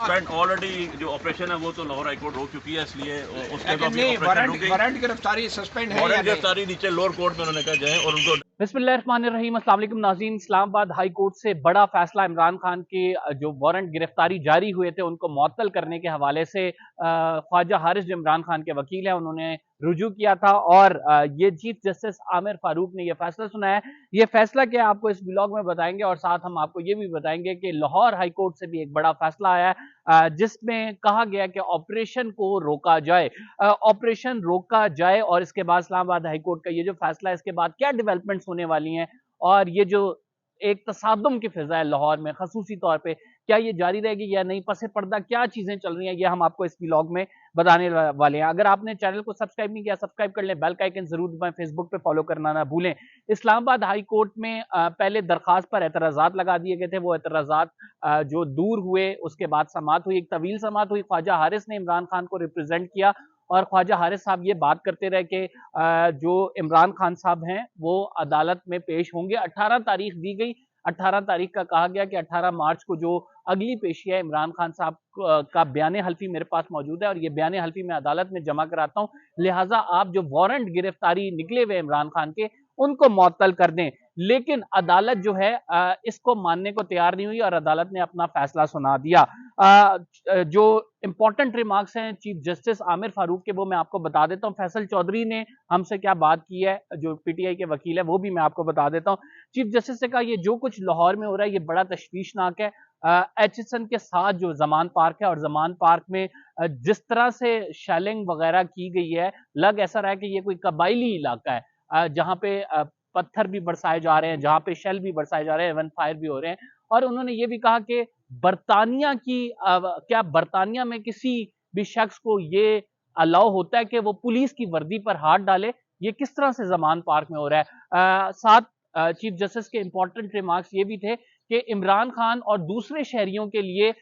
Friend already जो operation है वो तो लाहौर हाईकोर्ट रोक चुकी है, इसलिए उसके बाद नहीं, वारंट गिरफ्तारी सस्पेंड है। वारंट गिरफ्तारी नीचे लोअर कोर्ट में उन्होंने कहा जाए और उनको बिस्मिल्लाहिर्रहमानिर्रहीम। अस्सलाम वालेकुम नाज़रीन। इस्लामाबाद हाई कोर्ट से बड़ा फैसला इमरान खान के जो वारंट गिरफ्तारी जारी हुए थे उनको मुअत्तल करने के हवाले से ख्वाजा हारिस जो इमरान खान के वकील हैं उन्होंने रुजू किया था और ये चीफ जस्टिस आमिर फारूक ने यह फैसला सुनाया। ये फैसला क्या आपको इस ब्लॉग में बताएंगे और साथ हम आपको ये भी बताएंगे कि लाहौर हाई कोर्ट से भी एक बड़ा फैसला आया है जिसमें कहा गया कि ऑपरेशन को रोका जाए, ऑपरेशन रोका जाए और इसके बाद इस्लामाबाद हाई कोर्ट का ये जो फैसला है इसके बाद क्या डेवलपमेंट्स होने वाली हैं और ये जो एक तसादुम की फिजा है लाहौर में खसूसी तौर पे क्या ये जारी रहेगी या नहीं, पसे पर्दा क्या चीजें चल रही हैं, ये हम आपको इस व्लॉग में बताने वाले हैं। अगर आपने चैनल को सब्सक्राइब नहीं किया सब्सक्राइब कर लें, बेल का आइकन जरूर दबाएं, फेसबुक पे फॉलो करना ना भूलें। इस्लामाबाद हाई कोर्ट में पहले दरखास्त पर एतराजात लगा दिए गए थे, वो एतराजात जो दूर हुए उसके बाद समाअत हुई, एक तवील समाअत हुई। ख्वाजा हारिस ने इमरान खान को रिप्रेजेंट किया और ख्वाजा हारिस साहब ये बात करते रहे कि जो इमरान खान साहब हैं वो अदालत में पेश होंगे। 18 तारीख दी गई, 18 तारीख का कहा गया कि 18 मार्च को जो अगली पेशी है इमरान खान साहब का बयान हल्फी मेरे पास मौजूद है और ये बयान हल्फी मैं अदालत में जमा कराता हूं, लिहाजा आप जो वारंट गिरफ्तारी निकले हुए इमरान खान के उनको मुअत्तल कर दें। लेकिन अदालत जो है इसको मानने को तैयार नहीं हुई और अदालत ने अपना फैसला सुना दिया। जो इंपॉर्टेंट रिमार्क्स हैं चीफ जस्टिस आमिर फारूक के वो मैं आपको बता देता हूं। फैसल चौधरी ने हमसे क्या बात की है, जो पीटीआई के वकील है, वो भी मैं आपको बता देता हूं। चीफ जस्टिस ने कहा ये जो कुछ लाहौर में हो रहा है ये बड़ा तशवीशनाक है। एचएसएन के साथ जो जमान पार्क है और जमान पार्क में जिस तरह से शेलिंग वगैरह की गई है, लग ऐसा रहा है कि ये कोई कबायली इलाका है जहां पे पत्थर भी बरसाए जा रहे हैं, जहां पे शेल भी बरसाए जा रहे हैं, वन फायर भी हो रहे हैं। और उन्होंने ये भी कहा कि बरतानिया की क्या बरतानिया में किसी भी शख्स को ये अलाउ होता है कि वो पुलिस की वर्दी पर हाथ डाले, ये किस तरह से जमान पार्क में हो रहा है। साथ चीफ जस्टिस के इंपॉर्टेंट रिमार्क्स ये भी थे कि इमरान खान और दूसरे शहरियों के लिए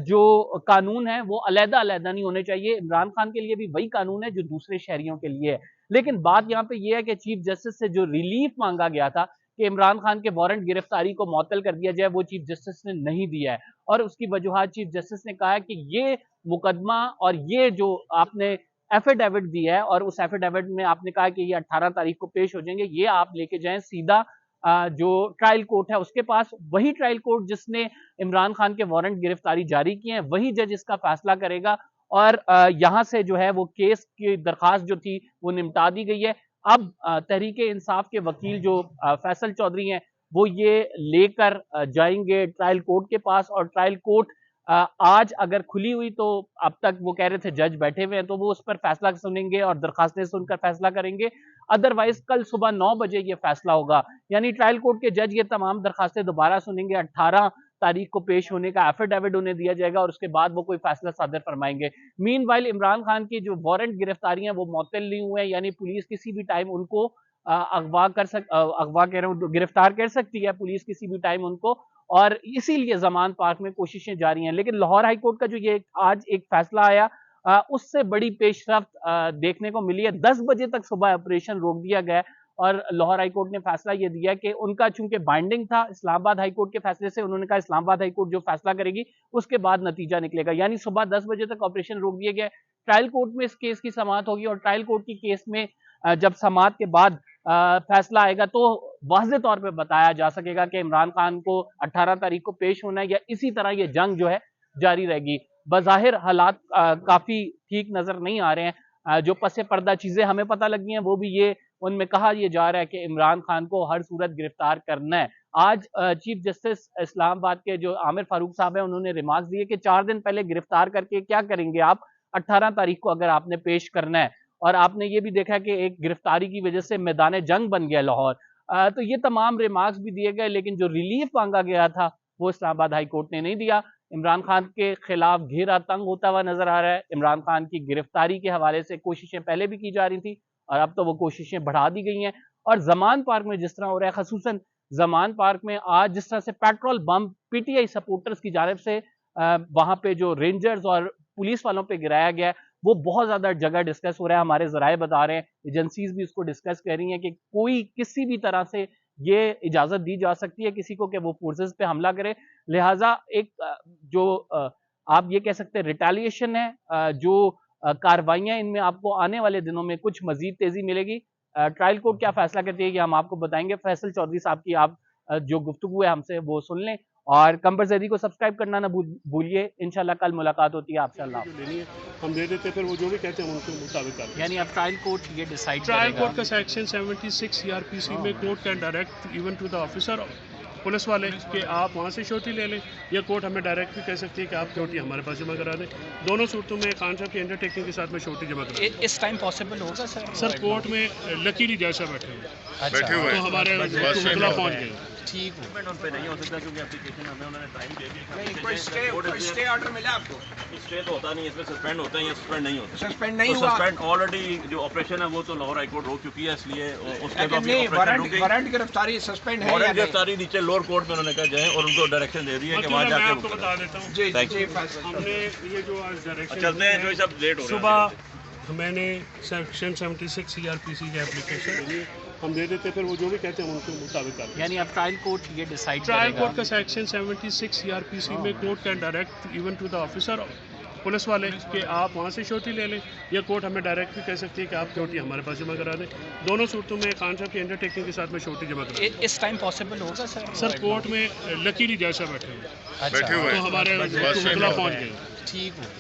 जो कानून है वो अलग अलग नहीं होने चाहिए। इमरान खान के लिए भी वही कानून है जो दूसरे शहरियों के लिए है। लेकिन बात यहाँ पे ये है कि चीफ जस्टिस से जो रिलीफ मांगा गया था कि इमरान खान के वारंट गिरफ्तारी को मुअत्तल कर दिया जाए, वो चीफ जस्टिस ने नहीं दिया है और उसकी वजूहात चीफ जस्टिस ने कहा है कि ये मुकदमा और ये जो आपने एफिडेविट दी है और उस एफिडेविट में आपने कहा कि ये 18 तारीख को पेश हो जाएंगे, ये आप लेके जाएं सीधा जो ट्रायल कोर्ट है उसके पास। वही ट्रायल कोर्ट जिसने इमरान खान के वारंट गिरफ्तारी जारी किए हैं वही जज इसका फैसला करेगा और यहां से जो है वो केस की दरखास्त जो थी वो निपटा दी गई है। अब तहरीके इंसाफ के वकील जो फैसल चौधरी हैं वो ये लेकर जाएंगे ट्रायल कोर्ट के पास और ट्रायल कोर्ट आज अगर खुली हुई तो अब तक वो कह रहे थे जज बैठे हुए हैं तो वो उस पर फैसला सुनेंगे और दरखास्तें सुनकर फैसला करेंगे। अदरवाइज कल सुबह 9 बजे ये फैसला होगा, यानी ट्रायल कोर्ट के जज ये तमाम दरखास्तें दोबारा सुनेंगे। 18 तारीख को पेश होने का एफिडेविट उन्हें दिया जाएगा और उसके बाद वो कोई फैसला सादर फरमाएंगे। मीनवाइल इमरान खान की जो वारंट गिरफ्तारी है वो मुअत्तल नहीं हुए हैं, यानी पुलिस किसी भी टाइम उनको अगवा कह रहा हूँ गिरफ्तार कर सकती है पुलिस किसी भी टाइम उनको, और इसीलिए जमान पार्क में कोशिशें जारी हैं। लेकिन लाहौर हाई कोर्ट का जो ये आज एक फैसला आया उससे बड़ी पेशरफ्त देखने को मिली है। 10 बजे तक सुबह ऑपरेशन रोक दिया गया और लाहौर हाई कोर्ट ने फैसला ये दिया कि उनका चूंकि बाइंडिंग था इस्लामाबाद हाई कोर्ट के फैसले से, उन्होंने कहा इस्लामाबाद हाई कोर्ट जो फैसला करेगी उसके बाद नतीजा निकलेगा, यानी सुबह 10 बजे तक ऑपरेशन रोक दिया गया। ट्रायल कोर्ट में इस केस की समाअत होगी और ट्रायल कोर्ट की केस में जब समाअत के बाद फैसला आएगा तो वाज़ेह तौर पे बताया जा सकेगा कि इमरान खान को 18 तारीख को पेश होना है या इसी तरह ये जंग जो है जारी रहेगी। बज़ाहिर हालात काफी ठीक नजर नहीं आ रहे हैं। जो पसे पर्दा चीजें हमें पता लगी हैं वो भी ये उनमें कहा यह जा रहा है कि इमरान खान को हर सूरत गिरफ्तार करना है। आज चीफ जस्टिस इस्लामाबाद के जो आमिर फारूक साहब है उन्होंने रिमार्क्स दिए कि 4 दिन पहले गिरफ्तार करके क्या करेंगे आप, 18 तारीख को अगर आपने पेश करना है। और आपने ये भी देखा कि एक गिरफ्तारी की वजह से मैदान जंग बन गया लाहौर। तो ये तमाम रिमार्क्स भी दिए गए लेकिन जो रिलीफ मांगा गया था वो इस्लामाबाद हाई कोर्ट ने नहीं दिया। इमरान खान के खिलाफ घेरा तंग होता हुआ नजर आ रहा है। इमरान खान की गिरफ्तारी के हवाले से कोशिशें पहले भी की जा रही थी और अब तो वो कोशिशें बढ़ा दी गई हैं। और जमान पार्क में जिस तरह हो रहा है, खसूसन जमान पार्क में आज जिस तरह से पेट्रोल बम पीटीआई सपोर्टर्स की जानिब से वहां पे जो रेंजर्स और पुलिस वालों पे गिराया गया है वो बहुत ज्यादा जगह डिस्कस हो रहा है। हमारे जराए बता रहे हैं, एजेंसीज भी उसको डिस्कस कर रही हैं कि कोई किसी भी तरह से ये इजाजत दी जा सकती है किसी को कि वो फोर्सेस पे हमला करे। लिहाजा एक जो आप ये कह सकते हैं रिटेलिएशन है, जो कार्रवाइयां इनमें आपको आने वाले दिनों में कुछ मजीद तेजी मिलेगी। ट्रायल कोर्ट क्या फैसला करती है कि हम आपको बताएंगे। फैसल चौधरी साहब की आप जो गुफ्तगू है हमसे वो सुन लें, और कंबर ज़ैदी को सब्सक्राइब करना ना भूलिए। इंशाल्लाह कल मुलाकात होती है आपसे। अल्लाह लेनी है हम दे देते, फिर वो जो भी कहते हैं हम उनके मुताबिक करते हैं। यानी अब ट्रायल कोर्ट ये डिसाइड ट्रायल कोर्ट का सेक्शन 76 CRPC में court can direct even to the officer police वाले कि आप वहाँ से श्योरिटी ले लें, या कोर्ट हमें डायरेक्ट भी कह सकती है कि आप श्योरिटी हमारे पास जमा करा दें। दोनों सूरतों में खान साहब की अंडरटेकिंग के साथ में श्योरिटी जमा करा दें। इस टाइम पॉसिबल होगा सर कोर्ट में लकीली जैसा बैठे हुए तो हमारे पहुँच गए। ठीक है, सस्पेंड उन पे नहीं हो सकता क्योंकि एप्लीकेशन हमें उन्होंने टाइम दे दिया। नहीं, कोई स्टे ऑर्डर मिला आपको? स्टे तो होता नहीं है, इसमें सस्पेंड होता है या सस्पेंड नहीं होता। सस्पेंड नहीं तो हुआ। सस्पेंड ऑलरेडी जो ऑपरेशन है वो तो लाहौर हाई कोर्ट रोक चुकी है, इसलिए उसके बाद नहीं, वारंट गिरफ्तारी सस्पेंड है या वारंट नहीं? गिरफ्तारी नीचे लोअर कोर्ट में उन्होंने कहा जाए और उनको डायरेक्शन दे दी है कि वहाँ मैं जाके आपको बता देता हूँ, जी Thank जी you. फैसला। हमने ये जो आज डायरेक्शन चलते हैं, जो सब लेट हो रहा है। सुबह मैंने सेक्शन 76 CRPC की एप्लीकेशन दी, हम दे देते, फिर वो जो भी कहते हैं हम उनके मुताबिक करते हैं। यानी अब ट्रायल कोर्ट ये डिसाइड ट्रायल कोर्ट का सेक्शन 76 CRPC में court can direct even to the officer police वाले कि आप वहाँ से श्योरिटी ले लें, या कोर्ट हमें डायरेक्ट भी कह सकती है कि आप श्योरिटी हमारे पास जमा करा दें। दोनों सूरतों में खान साहब की अंडरटेकिंग के साथ में श्योरिटी जमा करा दें। इस टाइम पॉसिबल होगा सर कोर्ट में लकीली जैसा बैठे हुए अच्छा, तो हमारे पहुँच गए। ठीक है।